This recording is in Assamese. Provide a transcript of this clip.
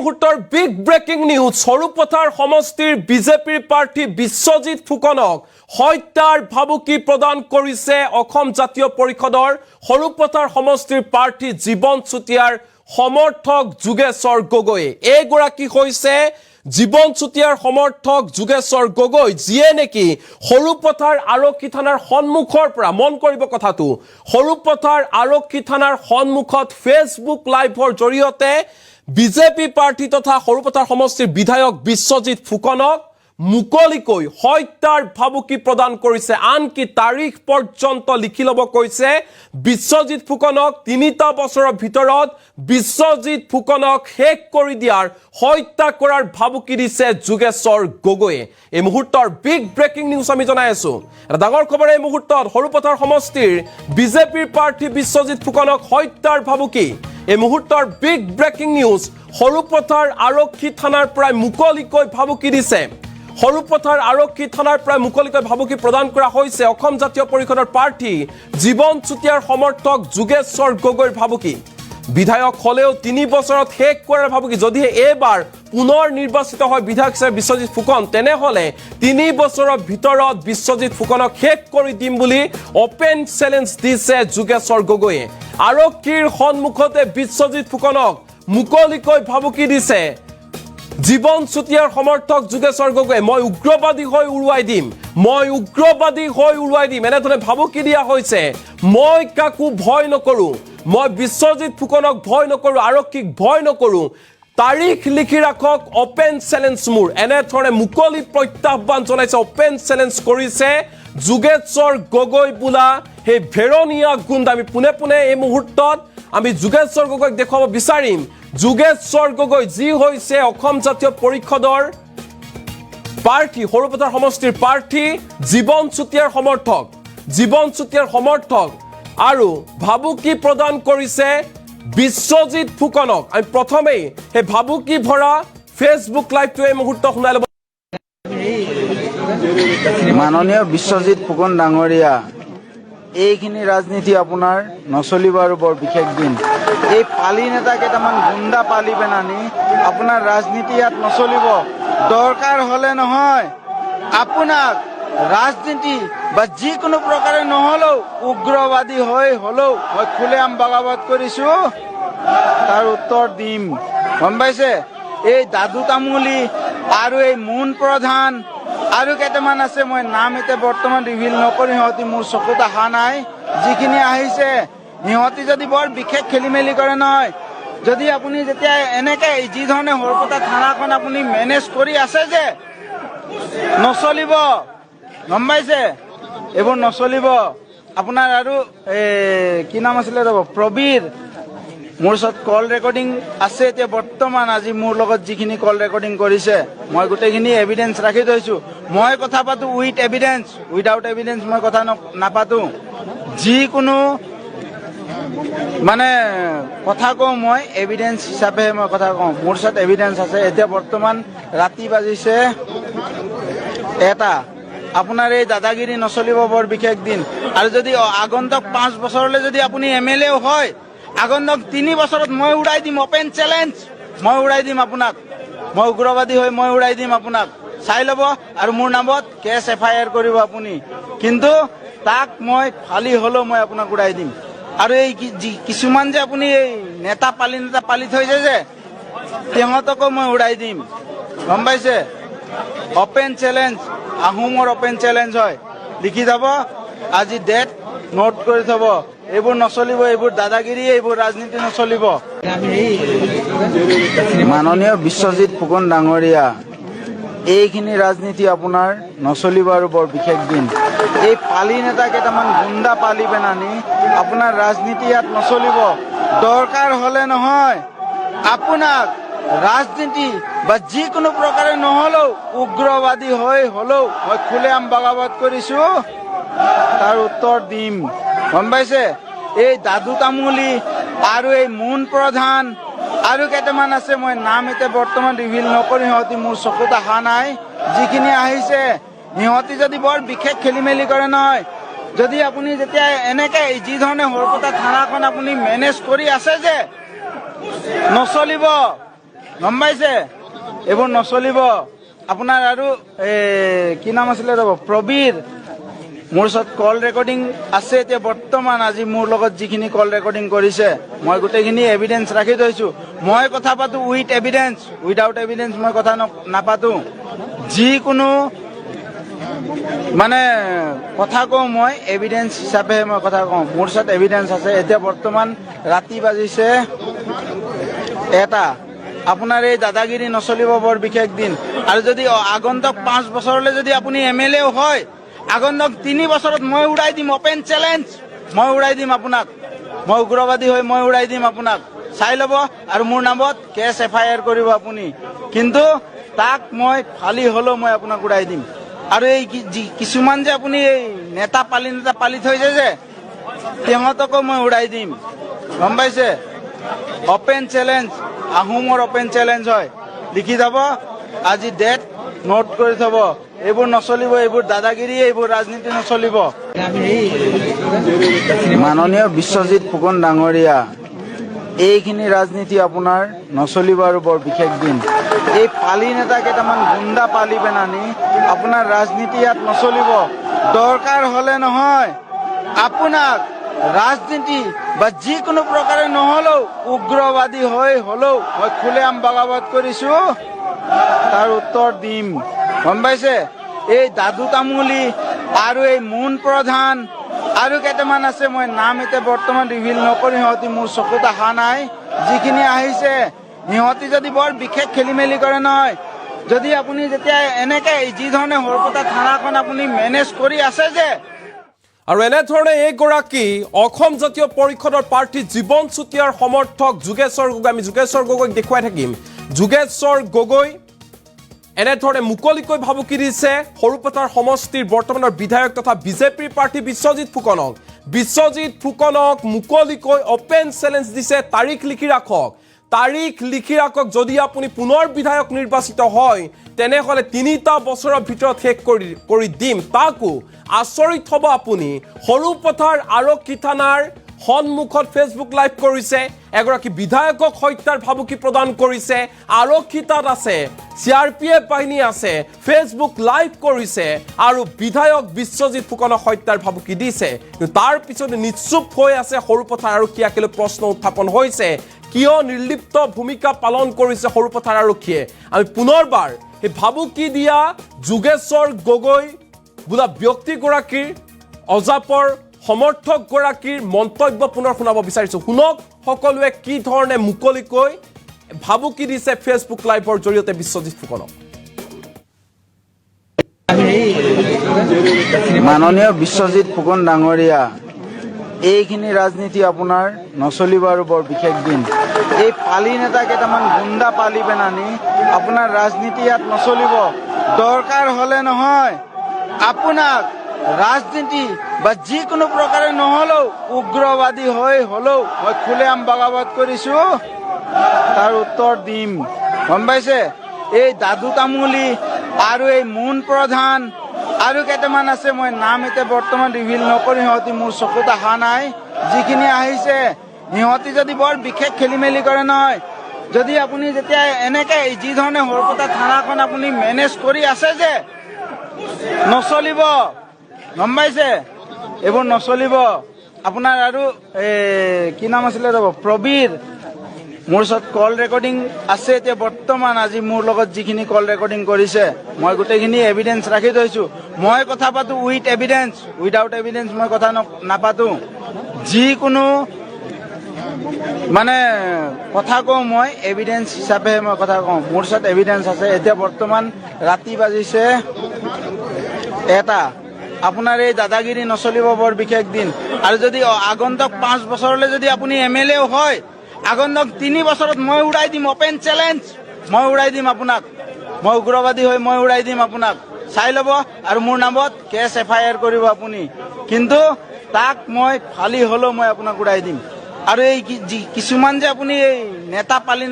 মুহূৰ্তৰ বিগ ব্ৰেকিং নিউজ সৰুপথাৰ সমষ্টিৰ বিজেপিৰ প্ৰাৰ্থী বিশ্বজিৎ ফুকনক হত্যাৰ ভাবুকি প্ৰদান কৰিছে অসম জাতীয় পৰিষদৰ সৰুপথাৰ সমষ্টিৰ প্ৰাৰ্থী জীৱন চুতীয়াৰ সমৰ্থক যোগেশ্বৰ গগৈ। এইগৰাকী হৈছে জীৱন চুতীয়াৰ সমৰ্থক যোগেশ্বৰ গগৈ, যিয়ে নেকি সৰুপথাৰ আৰক্ষী থানাৰ সন্মুখৰ পৰা মন কৰিব কথাটো, সৰুপথাৰ আৰক্ষী থানাৰ সন্মুখত ফেচবুক লাইভৰ জৰিয়তে বিজেপি প্ৰাৰ্থী তথা সৰুপথাৰ সমষ্টিৰ বিধায়ক বিশ্বজিৎ ফুকনক মুকলিকৈ হত্যাৰ ভাবুকি প্ৰদান কৰিছে। আনকি তাৰিখ পৰ্যন্ত লিখি ল'ব কৈছে বিশ্বজিৎ ফুকনক ৩টা বছৰৰ ভিতৰত বিশ্বজিৎ ফুকনক শেষ কৰি দিয়াৰ হত্যা কৰাৰ ভাবুকি দিছে যোগেশ্বৰ গগৈয়ে। এই মুহূৰ্তৰ বিগ ব্ৰেকিং নিউজ আমি জনাই আছো। এটা ডাঙৰ খবৰ এই মুহূৰ্তত, সৰুপথাৰ সমষ্টিৰ বিজেপিৰ প্ৰাৰ্থী বিশ্বজিৎ ফুকনক হত্যাৰ ভাবুকি। এই মুহূৰ্তৰ বিগ ব্ৰেকিং নিউজ, সৰুপথাৰ আৰক্ষী থানাৰ পৰা মুকলিকৈ ভাবুকি দিছে। সৰুপথাৰ আৰক্ষী থানাৰ পৰা মুকলিকৈ ভাবুকি প্ৰদান কৰা হৈছে অসম জাতীয় পৰিষদৰ প্ৰাৰ্থী জীৱন চুতীয়াৰ সমৰ্থক যোগেশ্বৰ গগৈৰ ভাবুকি। বিধায়ক হলেও ৩ বছৰত শেষ কৰাৰ ভাবুকি। যদিহে এইবাৰ পুনৰ নিৰ্বাচিত হয় বিধায়ক হিচাপে বিশ্বজিৎ ফুকন, তেনেহলে ৩ বছৰৰ ভিতৰত বিশ্বজিৎ ফুকনক শেষ কৰি দিম বুলি অপেন চেলেঞ্জ দিছে যোগেশ্বৰ গগৈয়ে। আৰক্ষীৰ সন্মুখতে বিশ্বজিৎ ফুকনক মুকলিকৈ ভাবুকি দিছে জীৱন চুতীয়াৰ সমৰ্থক যোগেশ্বৰ গগৈয়ে। মই উগ্ৰবাদী হৈ উৰুৱাই দিম, মই উগ্ৰবাদী হৈ উৰুৱাই দিম, এনেধৰণে ভাবুকি দিয়া হৈছে। মই কাকো ভয় নকৰো, মই বিশ্বজিৎ ফুকনক ভয় নকৰো, আৰক্ষীক ভয় নকৰো, তাৰিখ লিখি ৰাখক, অপেন চেলেঞ্জ মোৰ, এনেধৰণে মুকলি প্ৰত্যাহ্বান জনাইছে, অপেন চেলেঞ্জ কৰিছে যোগেশ্বৰ গগৈ বোলা সেই ভেৰনীয়া গুণ্ড। আমি পোনে পোনে এই মুহূৰ্তত আমি যোগেশ্বৰ গগৈক দেখুৱাব বিচাৰিম। যোগেশ্বৰ গগৈ যি হৈছে অসম জাতীয় পৰিষদৰ প্ৰাৰ্থী, সৰুপথাৰ সমষ্টিৰ প্ৰাৰ্থী, জীৱন চুতীয়াৰ সমৰ্থক, জীৱন চুতীয়াৰ সমৰ্থক, আৰু ভাবুকি প্ৰদান কৰিছে বিশ্বজিৎ ফুকনক। আমি প্ৰথমেই সেই ভাবুকি ভৰা ফেচবুক লাইভটো এই মুহূৰ্ত শুনাই ল'ব। মাননীয় বিশ্বজিৎ ফুকন ডাঙৰীয়া, এইখিনি ৰাজনীতি আপোনাৰ নচলিব আৰু বৰ বিশেষ দিন। এই পালি নেতা কেইটামান গুণ্ডা পালি পেনানি আপোনাৰ ৰাজনীতি ইয়াত নচলিব। দৰকাৰ হলে নহয় আপোনাক ৰাজনীতি বা যিকোনো প্ৰকাৰে নহলেও উগ্ৰবাদী হৈ হলেও মই খুলেআম বগাবত কৰিছো, তাৰ উত্তৰ দিম, গম পাইছে? এই দাদু তামুলী আৰু এই মুন প্ৰধান আৰু কেইটামান আছে, মই নাম এতিয়া বৰ্তমান ৰিভিল নকৰি, সিহঁতি মোৰ চকুত অহা নাই। যিখিনি আহিছে সিহঁতি যদি বৰ বিশেষ খেলি মেলি কৰে নহয়, যদি আপুনি যেতিয়া এনেকে যি ধৰণে সৰুপথাৰ থানাখন আপুনি মেনেজ কৰি আছে যে, নচলিব, গম পাইছে? এইবোৰ নচলিব আপোনাৰ। আৰু কি নাম আছিলে ৰ'ব, প্ৰবীৰ, মোৰ ওচৰত কল ৰেকৰ্ডিং আছে এতিয়া বৰ্তমান। আজি মোৰ লগত যিখিনি কল ৰেকৰ্ডিং কৰিছে মই গোটেইখিনি এভিডেন্স ৰাখি থৈছো। মই কথা পাতো উইথ এভিডেন্স, উইদাউট এভিডেন্স মই কথা নাপাতো। যিকোনো মানে কথা কওঁ মই এভিডেন্স হিচাপে মই কথা কওঁ, মোৰ ওচৰত এভিডেন্স আছে। এতিয়া বৰ্তমান ৰাতি বাজিছে 1টা। আপোনাৰ এই দাদাগিৰি নচলিব, বৰ বিশেষ দিন। আৰু যদি আগন্তুক 5 বছৰলৈ যদি আপুনি MLA হয়, আগন্তুক 3 বছৰত মই উৰাই দিম, অপেন চেলেঞ্জ, মই উৰাই দিম আপোনাক। মই উগ্ৰবাদী হৈ মই উৰাই দিম আপোনাক, চাই ল'ব। আৰু মোৰ নামত কেছ FIR কৰিব আপুনি, কিন্তু তাক মই ফালি হলেও মই আপোনাক উৰাই দিম। আৰু এই কিছুমান যে আপুনি এই নেতা পালি থৈছে যে, সিহঁতকো মই উৰাই দিম, গম পাইছে? অপেন চেলেঞ্জ, আহোমৰ অপেন চেলেঞ্জ হয়, লিখি যাব আজি, ডেট নোট কৰি থব। এইবোৰ নচলিব, এইবোৰ দাদাগিৰি, এইবোৰ ৰাজনীতি নচলিব। মাননীয় বিশ্বজিৎ ফুকন ডাঙৰীয়া, এইখিনি ৰাজনীতি আপোনাৰ নচলিব আৰু বৰ বিশেষ দিন। এই পালি নেতা কেইটামান গুণ্ডা পালি পেনানি আপোনাৰ ৰাজনীতি ইয়াত নচলিব। দৰকাৰ হলে নহয় আপোনাক ৰাজনীতি বা যিকোনো প্ৰকাৰে নহলেও উগ্ৰবাদী হৈ হলেও মই খুলেআম বগাবত কৰিছো, তাৰ উত্তৰ দিম, গম পাইছে? এই দাদু তামুলী আৰু এই মুন প্ৰধান আৰু কেইটামান আছে, মই নাম এতিয়া বৰ্তমান ৰিভিল নকৰি, সিহঁতি মোৰ চকুত অহা নাই। যিখিনি আহিছে সিহঁতি যদি বৰ বিশেষ খেলি মেলি কৰে নহয়, যদি আপুনি যেতিয়া এনেকে যি ধৰণে সৰুপথাৰ থানাখন আপুনি মেনেজ কৰি আছে যে, নচলিব, গম পাইছে এইবোৰ নচলিব আপোনাৰ। আৰু কি নাম আছিলে ৰ'ব, প্ৰবীৰ। মোৰ ওচৰত কল ৰেকৰ্ডিং আছে এতিয়া বৰ্তমান। আজি মোৰ লগত যিখিনি কল ৰেকৰ্ডিং কৰিছে মই গোটেইখিনি এভিডেন্স ৰাখি থৈছো। মই কথা পাতো উইথ এভিডেন্স, উইদাউট এভিডেন্স মই কথা নাপাতো। যিকোনো মানে কথা কওঁ মই এভিডেন্স হিচাপে মই কথা কওঁ। মোৰ ওচৰত এভিডেন্স আছে। এতিয়া বৰ্তমান ৰাতি বাজিছে 1টা। আপোনাৰ এই দাদাগিৰি নচলিব বৰ বিশেষ দিন। আৰু যদি আগন্তুক 5 বছৰলৈ যদি আপুনি MLA হয়, আগন্তুক 3 বছৰত মই উৰাই দিম। অপেন চেলেঞ্জ, মই উৰাই দিম আপোনাক। মই উগ্ৰবাদী হৈ মই উৰাই দিম আপোনাক। চাই ল'ব। আৰু মোৰ নামত কেছ FIR কৰিব আপুনি। কিন্তু তাক মই ফালি হ'লেও মই আপোনাক উৰাই দিম। আৰু এই কিছুমান যে আপুনি এই নেতা পালি থৈছে যে, সিহঁতকো মই উৰাই দিম। গম পাইছে? অপেন চেলেঞ্জ, আহোমৰ অপেন চেলেঞ্জ হয়। লিখি যাব, আজি ডেট নোট কৰি থব। এইবোৰ নচলিব, এইবোৰ দাদাগিৰি, এইবোৰ ৰাজনীতি নচলিব। মাননীয় বিশ্বজিৎ ফুকন ডাঙৰীয়া, এইখিনি ৰাজনীতি আপোনাৰ নচলিব আৰু বৰ বিশেষ দিন। এই পালি নেতা কেইটামান গুণ্ডা পালি পেনানি আপোনাৰ ৰাজনীতি ইয়াত নচলিব। দৰকাৰ হলে নহয় আপোনাক ৰাজনীতি বা যিকোনো প্ৰকাৰে নহলেও উগ্ৰবাদী হৈ হলেও মই খুলেআম বগাবত কৰিছো, তাৰ উত্তৰ দিম। গম পাইছে? এই দাদু তামুলী আৰু এই মুন প্ৰধান আৰু কেইটামান আছে, মই নাম এতিয়া বৰ্তমান ৰিভিল নকৰি, সিহঁতি মোৰ চকুত অহা নাই। যিখিনি আহিছে সিহঁতি যদি বৰ বিশেষ খেলি মেলি কৰে নহয়, যদি আপুনি যেতিয়া এনেকে যি ধৰণে হৰপতা থানাখন আপুনি মেনেজ কৰি আছে যে, আৰু এনেধৰণে এইগৰাকী অসম জাতীয় পৰিষদৰ প্ৰাৰ্থী জীৱন চুতীয়াৰ সমৰ্থক যোগেশ্বৰ গগৈ, আমি যোগেশ্বৰ গগৈক দেখুৱাই থাকিম। যোগেশ্বৰ গগৈ এনেধৰণে মুকলিকৈ ভাবুকি দিছে সৰুপথাৰ সমষ্টিৰ বৰ্তমানৰ বিধায়ক তথা বিজেপিৰ প্ৰাৰ্থী বিশ্বজিৎ ফুকনক। বিশ্বজিৎ ফুকনক মুকলিকৈ অপেন চেলেঞ্জ দিছে, তাৰিখ লিখি ৰাখক। তাৰিখ লিখি ৰাখক, যদি আপুনি পুনৰ বিধায়ক নিৰ্বাচিত হয় তেনেহলে 3টা বছৰৰ ভিতৰত শেষ কৰি দিম। তাকো আচৰিত হ'ব আপুনি, সৰুপথাৰ আৰক্ষী থানাৰ সন্মুখত ফেচবুক লাইভ কৰিছে, এগৰাকী বিধায়কক হত্যাৰ ভাবুকি প্ৰদান কৰিছে, আৰক্ষী তাত আছে, CRPF বাহিনী আছে, ফেচবুক লাইভ কৰিছে আৰু বিধায়ক বিশ্বজিৎ ফুকনক হত্যাৰ ভাবুকি দিছে। কিন্তু তাৰ পিছতে নিশ্চুপ হৈ আছে সৰুপথাৰ আৰক্ষীয়ে। প্ৰশ্ন উত্থাপন হৈছে, কিয় নিৰ্লিপ্ত ভূমিকা পালন কৰিছে সৰুপথাৰ আৰক্ষীয়ে? আমি পুনৰবাৰ সেই ভাবুকি দিয়া যোগেশ্বৰ গগৈ বোলা ব্যক্তিগৰাকীৰ, অজাপৰ সমৰ্থকগৰাকীৰ মন্তব্য পুনৰ শুনাব বিচাৰিছো। শুনক সকলোৱে কি ধৰণে মুকলিকৈ ভাবুকি দিছে ফেচবুক লাইভৰ জৰিয়তে বিশ্বজিৎ ফুকনক। মাননীয় বিশ্বজিৎ ফুকন ডাঙৰীয়া, এইখিনি ৰাজনীতি আপোনাৰ নচলিব আৰু বৰ বিশেষ দিন। এই পালি নেতা কেইটামান গুণ্ডা পালি পেনানি আপোনাৰ ৰাজনীতি ইয়াত নচলিব। দৰকাৰ হলে নহয় আপোনাক ৰাজনীতি বা যিকোনো প্ৰকাৰে নহলেও উগ্ৰবাদী হৈ হলেও মই খুলেআম বগাবত কৰিছো, তাৰ উত্তৰ দিম। গম পাইছে? এই দাদু তামুলী আৰু এই মুন প্ৰধান আৰু কেইটামান আছে, মই নাম এতিয়া বৰ্তমান ৰিভিল নকৰি, সিহঁতি মোৰ চকুত অহা নাই। যিখিনি আহিছে সিহঁতি যদি বৰ বিশেষ খেলি মেলি কৰে নহয়, যদি আপুনি যেতিয়া এনেকে যি ধৰণে হৰপতা থানাখন আপুনি মেনেজ কৰি আছে যে, নচলিব। গম পাইছে? এইবোৰ নচলিব আপোনাৰ। আৰু কি নাম আছিলে ৰ'ব, প্ৰবীৰ। মোৰ ওচৰত কল ৰেকৰ্ডিং আছে এতিয়া বৰ্তমান। আজি মোৰ লগত যিখিনি কল ৰেকৰ্ডিং কৰিছে মই গোটেইখিনি এভিডেন্স ৰাখি থৈছো। মই কথা পাতো উইথ এভিডেন্স, উইদাউট এভিডেন্স মই কথা নাপাতো। যিকোনো মানে কথা কওঁ মই এভিডেন্স হিচাপে মই কথা কওঁ। মোৰ ওচৰত এভিডেন্স আছে। এতিয়া বৰ্তমান ৰাতি বাজিছে 1টা। আপোনাৰ এই দাদাগিৰি নচলিব বৰ বিশেষ দিন। আৰু যদি আগন্তুক 5 বছৰলৈ যদি আপুনি MLA হয়, আগন্তুক 3 বছৰত মই উৰাই দিম। অপেন চেলেঞ্জ, মই উৰাই দিম আপোনাক। মই উগ্ৰবাদী হৈ মই উৰাই দিম আপোনাক। চাই ল'ব। আৰু মোৰ নামত কেছ FIR কৰিব আপুনি। কিন্তু তাক মই ফালি হ'লেও মই আপোনাক উৰাই দিম। আৰু এই কিছুমান যে আপুনি এই নেতা পালি